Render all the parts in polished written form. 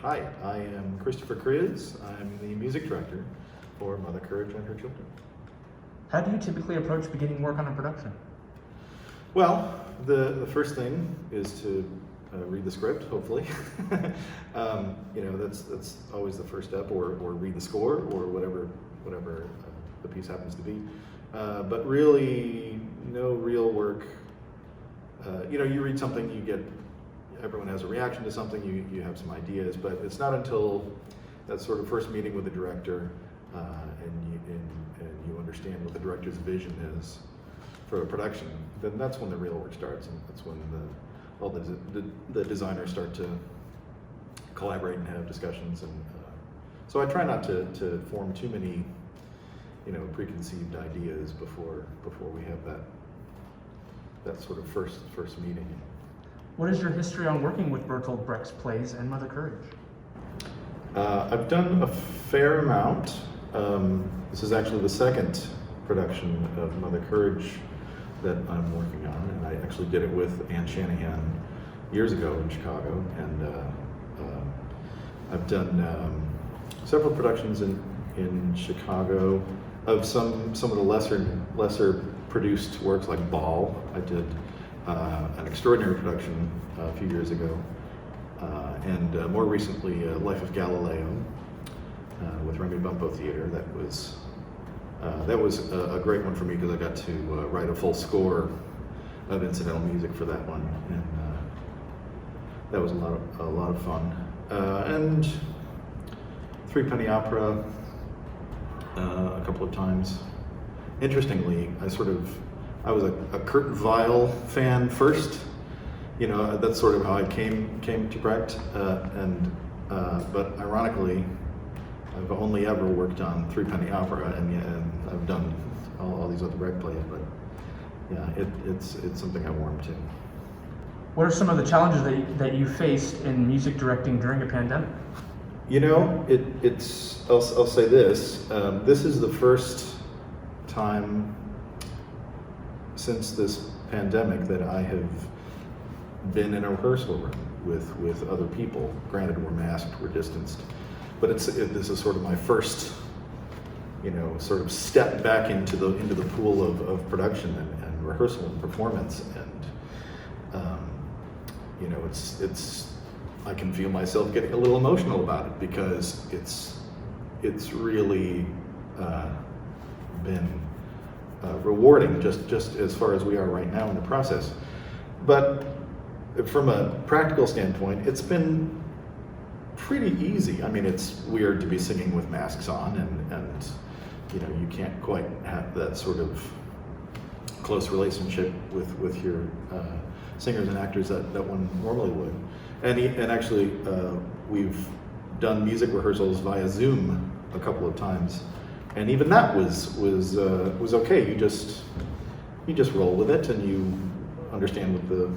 Hi, I am Christopher Kriz. I'm the music director for Mother Courage and Her Children. How do you typically approach beginning work on a production? Well, the first thing is to read the script, hopefully. That's always the first step, or read the score, or whatever the piece happens to be. But really, no real work. You read something, everyone has a reaction to something, you have some ideas, but it's not until that sort of first meeting with the director and you understand what the director's vision is for a production, then that's when the real work starts, and that's when all the designers start to collaborate and have discussions. And so I try not to form too many preconceived ideas before we have that sort of first meeting. What is your history on working with Bertolt Brecht's plays and Mother Courage? I've done a fair amount. This is actually the second production of Mother Courage that I'm working on, and I actually did it with Anne Shanahan years ago in Chicago, and I've done several productions in Chicago of some of the lesser produced works, like Ball. I did an extraordinary production a few years ago, and more recently Life of Galileo with Remy Bumpo Theater. That was a great one for me because I got to write a full score of incidental music for that one, and that was a lot of fun. And Threepenny Opera a couple of times. Interestingly, I was a Kurt Weill fan first. That's sort of how I came to Brecht, but ironically, I've only ever worked on Threepenny Opera, and I've done all these other Brecht plays. But yeah, it's something I warm to. What are some of the challenges that you faced in music directing during a pandemic? I'll say this. This is the first time since this pandemic that I have been in a rehearsal room with other people. Granted, we're masked, we're distanced, but this is sort of my first, sort of step back into the pool of production and rehearsal and performance, and I can feel myself getting a little emotional about it because it's really been rewarding just as far as we are right now in the process. But from a practical standpoint, it's been pretty easy. I mean, it's weird to be singing with masks on, and you can't quite have that sort of close relationship with your singers and actors that one normally would. And actually, we've done music rehearsals via Zoom a couple of times, and even that was okay. You just roll with it, and you understand what the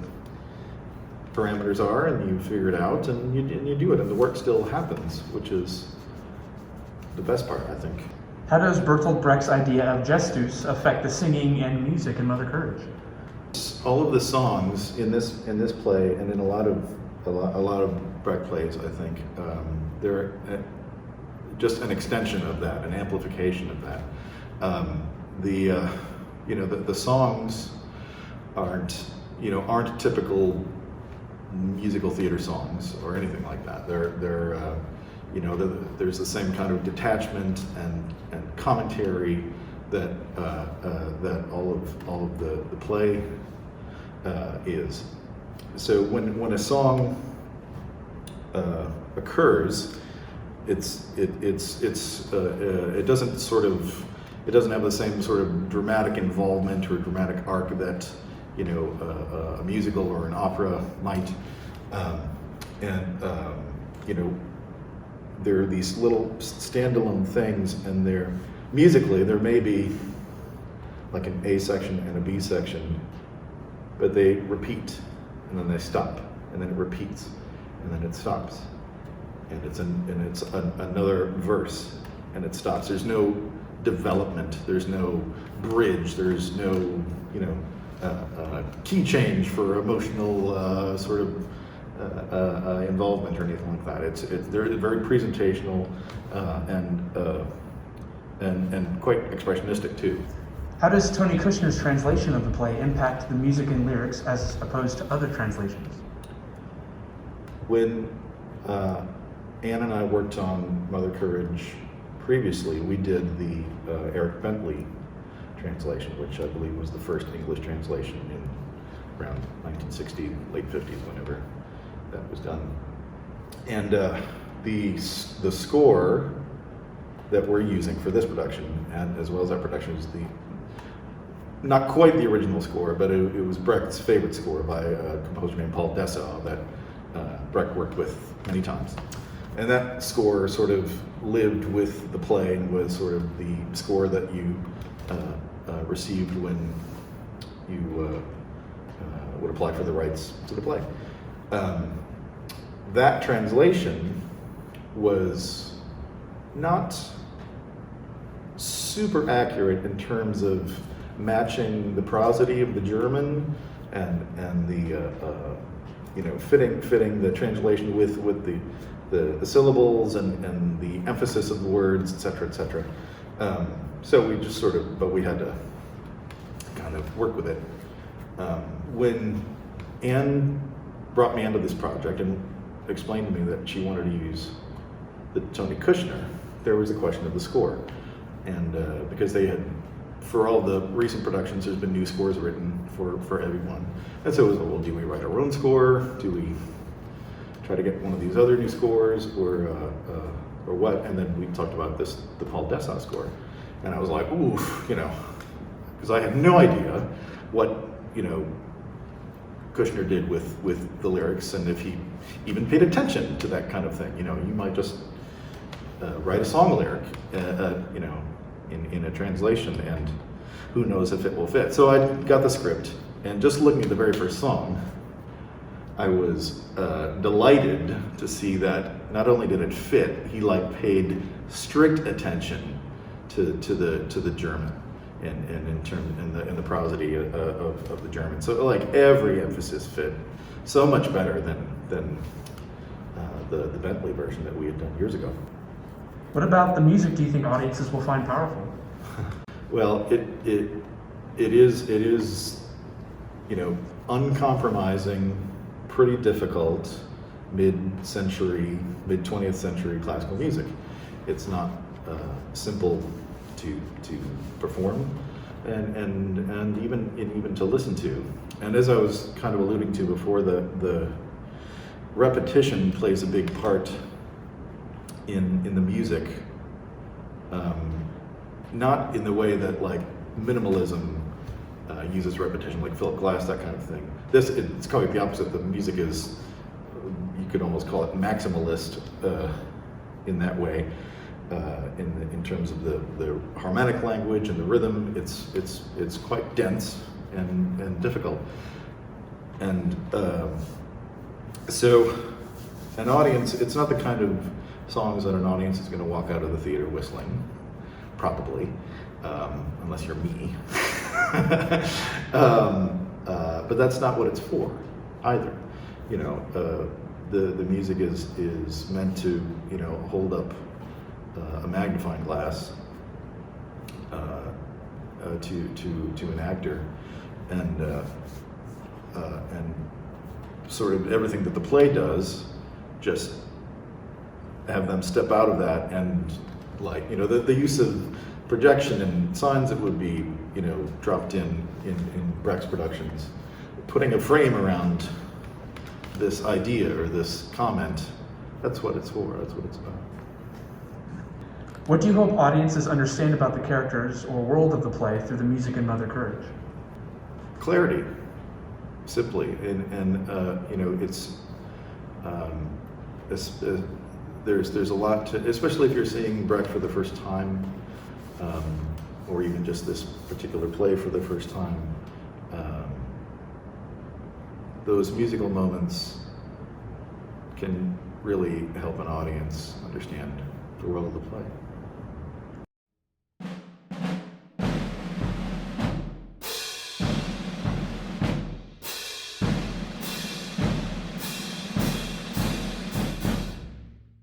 parameters are, and you figure it out, and you do it, and the work still happens, which is the best part, I think. How does Bertolt Brecht's idea of Justus affect the singing and music in Mother Courage? All of the songs in this play, and in a lot of Brecht plays, I think, they're just an extension of that, an amplification of that. The songs aren't typical musical theater songs or anything like that. There's the same kind of detachment and commentary that all of the play is. So when a song occurs, it doesn't have the same sort of dramatic involvement or dramatic arc that a musical or an opera might. There are these little standalone things, and musically there may be like an A section and a B section, but they repeat, and then they stop, and then it repeats, and then it stops, and it's another verse, and it stops. There's no development. There's no bridge. There's no key change for emotional sort of involvement or anything like that. They're very presentational and quite expressionistic too. How does Tony Kushner's translation of the play impact the music and lyrics as opposed to other translations? When Anne and I worked on Mother Courage previously, we did the Eric Bentley translation, which I believe was the first English translation in around 1960, late 50s, whenever that was done. And the score that we're using for this production, and as well as that production, is not quite the original score, but it was Brecht's favorite score by a composer named Paul Dessau that Brecht worked with many times. And that score sort of lived with the play and was sort of the score that you received when you would apply for the rights to the play. That translation was not super accurate in terms of matching the prosody of the German and the fitting the translation with the syllables and the emphasis of the words, etc., etc. So we just but we had to kind of work with it. When Anne brought me into this project and explained to me that she wanted to use the Tony Kushner, there was a question of the score. And because they had, for all the recent productions, there's been new scores written for everyone. And so it was, well, do we write our own score? Do we try to get one of these other new scores, or what? And then we talked about the Paul Dessau score. And I was like, oof, because I had no idea what, Kushner did with the lyrics, and if he even paid attention to that kind of thing. You might just write a song lyric, in a translation, and who knows if it will fit. So I got the script, and just looking at the very first song, I was delighted to see that not only did it fit, he paid strict attention to the German and in the prosody of the German. So every emphasis fit so much better than the Bentley version that we had done years ago. What about the music do you think audiences will find powerful? Well, it is uncompromising, pretty difficult mid-20th century classical music. It's not simple to perform and even to listen to. And as I was kind of alluding to before, the repetition plays a big part in the music, not in the way that minimalism uses repetition, like Philip Glass, that kind of thing. It's quite the opposite. The music is, you could almost call it maximalist in that way, in terms of the harmonic language and the rhythm. It's quite dense and difficult, and so an audience, it's not the kind of songs that an audience is going to walk out of the theater whistling, probably, unless you're me. But that's not what it's for either. The music is meant to hold up a magnifying glass to an actor, and sort of everything that the play does, just have them step out of that, and the use of projection and signs that would be dropped in Brecht's productions, putting a frame around this idea or this comment. That's what it's for. That's what it's about. What do you hope audiences understand about the characters or world of the play through the music in Mother Courage? Clarity, simply, and there's a lot to, especially if you're seeing Brecht for the first time, or even just this particular play for the first time. Those musical moments can really help an audience understand the world of the play.